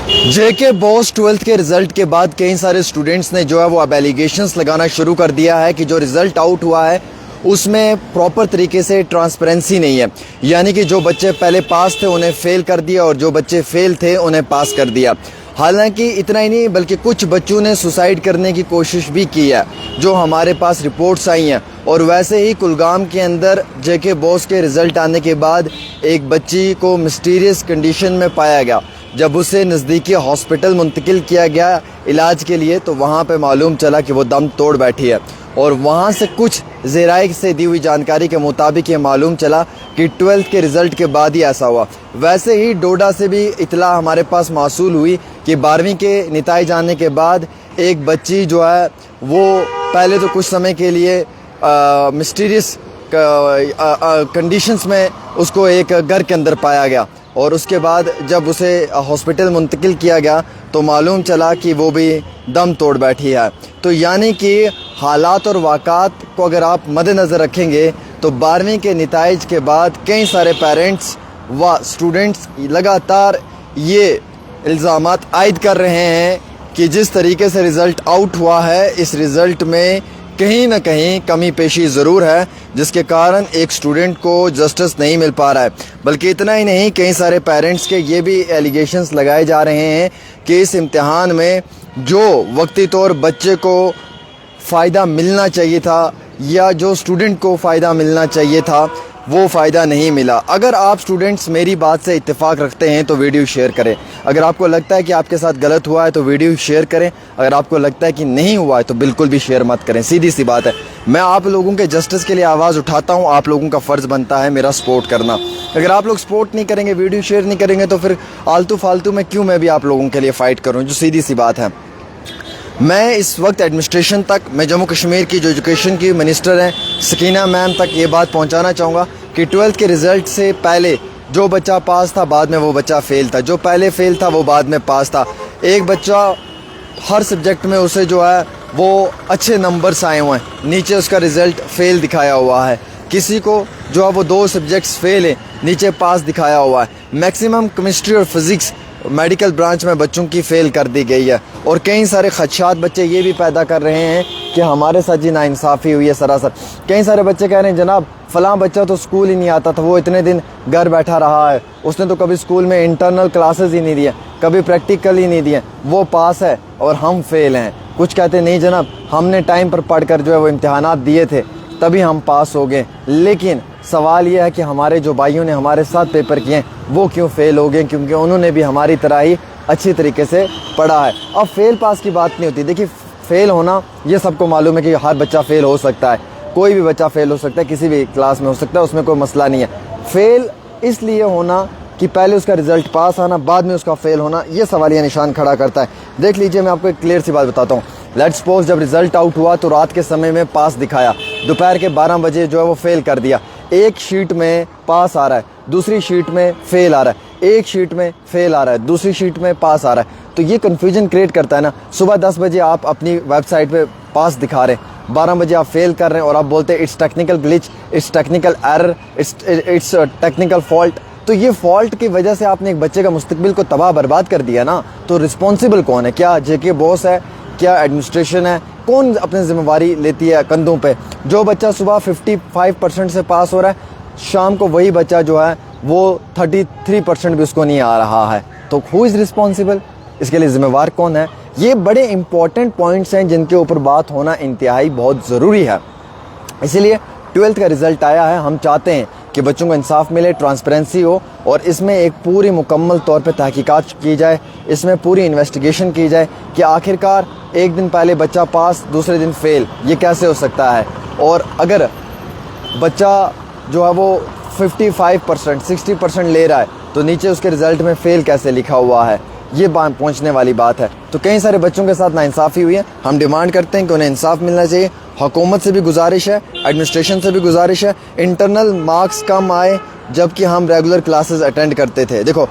जेके boss 12th के result के बाद कई सारे स्टूडेंट्स ने जो है वो अब एलिगेशंस लगाना शुरू कर दिया है कि जो रिजल्ट आउट हुआ है उसमें प्रॉपर तरीके से ट्रांसपेरेंसी नहीं है। यानी कि जो बच्चे पहले पास थे उन्हें फेल कर दिया और जो बच्चे फेल थे उन्हें पास कर दिया। हालांकि इतना ही नहीं बल्कि कुछ बच्चों ने सुसाइड करने की कोशिश भी की है, जो हमारे पास रिपोर्ट्स आई हैं। और वैसे ही कुलगाम के अंदर जेके बॉस के रिज़ल्ट आने के बाद एक बच्ची को मिस्टीरियस कंडीशन में पाया गया। जब उसे नज़दीकी हॉस्पिटल मुंतकिल किया गया इलाज के लिए तो वहाँ पे मालूम चला कि वो दम तोड़ बैठी है। और वहाँ से कुछ ज़राए से दी हुई जानकारी के मुताबिक ये मालूम चला कि 12th के रिज़ल्ट के बाद ही ऐसा हुआ। वैसे ही डोडा से भी इतला हमारे पास मासूल हुई कि 12वीं के निताइज आने के बाद एक बच्ची जो है वो पहले तो कुछ समय के लिए मिस्टीरियस कंडीशंस में उसको एक घर के अंदर पाया गया और उसके बाद जब उसे हॉस्पिटल मुंतकिल किया गया तो मालूम चला कि वो भी दम तोड़ बैठी है। तो यानी कि हालात और वाक़ात को अगर आप मद्देनज़र रखेंगे तो 12वीं के निताइज के बाद कई सारे पेरेंट्स व स्टूडेंट्स लगातार ये इल्ज़ामात आयद कर रहे हैं कि जिस तरीके से रिज़ल्ट आउट हुआ है इस रिज़ल्ट में कहीं ना कहीं कमी पेशी ज़रूर है, जिसके कारण एक स्टूडेंट को जस्टिस नहीं मिल पा रहा है। बल्कि इतना ही नहीं, कई सारे पेरेंट्स के ये भी एलिगेशंस लगाए जा रहे हैं कि इस इम्तिहान में जो वक्ती तौर बच्चे को फ़ायदा मिलना चाहिए था या जो स्टूडेंट को फ़ायदा मिलना चाहिए था वो फ़ायदा नहीं मिला। अगर आप स्टूडेंट्स मेरी बात से इत्तेफाक रखते हैं तो वीडियो शेयर करें। अगर आपको लगता है कि आपके साथ गलत हुआ है तो वीडियो शेयर करें। अगर आपको लगता है कि नहीं हुआ है तो बिल्कुल भी शेयर मत करें। सीधी सी बात है, मैं आप लोगों के जस्टिस के लिए आवाज़ उठाता हूँ। आप लोगों का फ़र्ज़ बनता है मेरा सपोर्ट करना। अगर आप लोग सपोर्ट नहीं करेंगे, वीडियो शेयर नहीं करेंगे तो फिर आलतू फालतू में क्यों मैं भी आप लोगों के लिए फ़ाइट करूँ, जो सीधी सी बात है। मैं इस वक्त एडमिनिस्ट्रेशन तक, मैं जम्मू कश्मीर की जो एजुकेशन की मिनिस्टर हैं सकीना मैम तक ये बात पहुंचाना चाहूँगा कि 12th के रिज़ल्ट से पहले जो बच्चा पास था बाद में वो बच्चा फ़ेल था, जो पहले फ़ेल था वो बाद में पास था। एक बच्चा हर सब्जेक्ट में उसे जो है वो अच्छे नंबर्स आए हुए हैं, नीचे उसका रिज़ल्ट फ़ेल दिखाया हुआ है। किसी को जो है वो 2 सब्जेक्ट्स फ़ेल हैं, नीचे पास दिखाया हुआ है। मैक्सिमम केमिस्ट्री और फिज़िक्स मेडिकल ब्रांच में बच्चों की फ़ेल कर दी गई है। और कई सारे खदशात बच्चे ये भी पैदा कर रहे हैं कि हमारे साथ जी नाइंसाफ़ी हुई है सरासर। कई सारे बच्चे कह रहे हैं जनाब फ़लाँ बच्चा तो स्कूल ही नहीं आता था, वो इतने दिन घर बैठा रहा है, उसने तो कभी स्कूल में इंटरनल क्लासेस ही नहीं दिए, कभी प्रैक्टिकल ही नहीं दिए, वो पास है और हम फ़ेल हैं। कुछ कहते नहीं जनाब हमने टाइम पर पढ़ कर जो है वो इम्तहानात दिए थे तभी हम पास हो गए। लेकिन सवाल यह है कि हमारे जो भाइयों ने हमारे साथ पेपर किए वो क्यों फ़ेल हो गए, क्योंकि उन्होंने भी हमारी तरह ही अच्छी तरीके से पढ़ा है। अब फ़ेल पास की बात नहीं होती। देखिए फ़ेल होना ये सबको मालूम है कि हर बच्चा फ़ेल हो सकता है, कोई भी बच्चा फ़ेल हो सकता है, किसी भी क्लास में हो सकता है, उसमें कोई मसला नहीं है। फ़ेल इसलिए होना कि पहले उसका रिज़ल्ट पास आना बाद में उसका फ़ेल होना, ये सवालिया निशान खड़ा करता है। देख लीजिए, मैं आपको एक क्लियर सी बात बताता हूँ। लेट्स सपोज जब रिज़ल्ट आउट हुआ तो रात के समय में पास दिखाया, दोपहर के 12 बजे जो है वो फ़ेल कर दिया। एक शीट में पास आ रहा है, दूसरी शीट में फ़ेल आ रहा है, एक शीट में फ़ेल आ रहा है, दूसरी शीट में पास आ रहा है। तो ये कन्फ्यूजन क्रिएट करता है ना। सुबह 10 बजे आप अपनी वेबसाइट पे पास दिखा रहे हैं, 12 बजे आप फ़ेल कर रहे हैं और आप बोलते हैं it's technical glitch, it's technical error, it's technical fault. तो ये फॉल्ट की वजह से आपने एक बच्चे का मुस्तकबिल को तबाह बर्बाद कर दिया ना। तो रिस्पॉन्सिबल कौन है? क्या जेके बॉस है, क्या एडमिनिस्ट्रेशन है? कौन अपनी जिम्मेवारी लेती है कंधों पे? जो बच्चा सुबह 55% से पास हो रहा है, शाम को वही बच्चा जो है वो 33% भी उसको नहीं आ रहा है। तो हु इज़ रिस्पॉन्सिबल? इसके लिए ज़िम्मेवार कौन है? ये बड़े इंपॉर्टेंट पॉइंट्स हैं जिनके ऊपर बात होना इंतहाई बहुत ज़रूरी है। इसीलिए 12th का रिज़ल्ट आया है। हम चाहते हैं कि बच्चों को इंसाफ मिले, ट्रांसपेरेंसी हो और इसमें एक पूरी मुकम्मल तौर पे तहकीकात की जाए, इसमें पूरी इन्वेस्टिगेशन की जाए कि आखिरकार एक दिन पहले बच्चा पास दूसरे दिन फ़ेल, ये कैसे हो सकता है। और अगर बच्चा जो है वो 55%, 60% ले रहा है तो नीचे उसके रिज़ल्ट में फ़ेल कैसे लिखा हुआ है, ये बात पहुंचने वाली बात है। तो कई सारे बच्चों के साथ नाइंसाफ़ी हुई है। हम डिमांड करते हैं कि उन्हें इंसाफ मिलना चाहिए। हुकूमत से भी गुजारिश है, एडमिनिस्ट्रेशन से भी गुजारिश है। इंटरनल मार्क्स कम आए जबकि हम रेगुलर क्लासेस अटेंड करते थे। देखो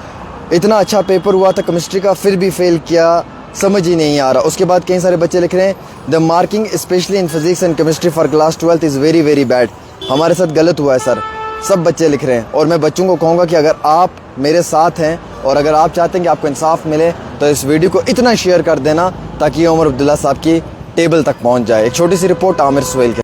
इतना अच्छा पेपर हुआ था केमिस्ट्री का, फिर भी फ़ेल किया, समझ ही नहीं आ रहा। उसके बाद कई सारे बच्चे लिख रहे हैं the marking specially in physics and chemistry for class 12th is very very bad. हमारे साथ गलत हुआ है सर। सब बच्चे लिख रहे हैं। और मैं बच्चों को कहूँगा कि अगर आप मेरे साथ हैं और अगर आप चाहते हैं कि आपको इंसाफ मिले तो इस वीडियो को इतना शेयर कर देना ताकि उमर अब्दुल्ला साहब की टेबल तक पहुँच जाए। एक छोटी सी रिपोर्ट आमिर सुहेल के।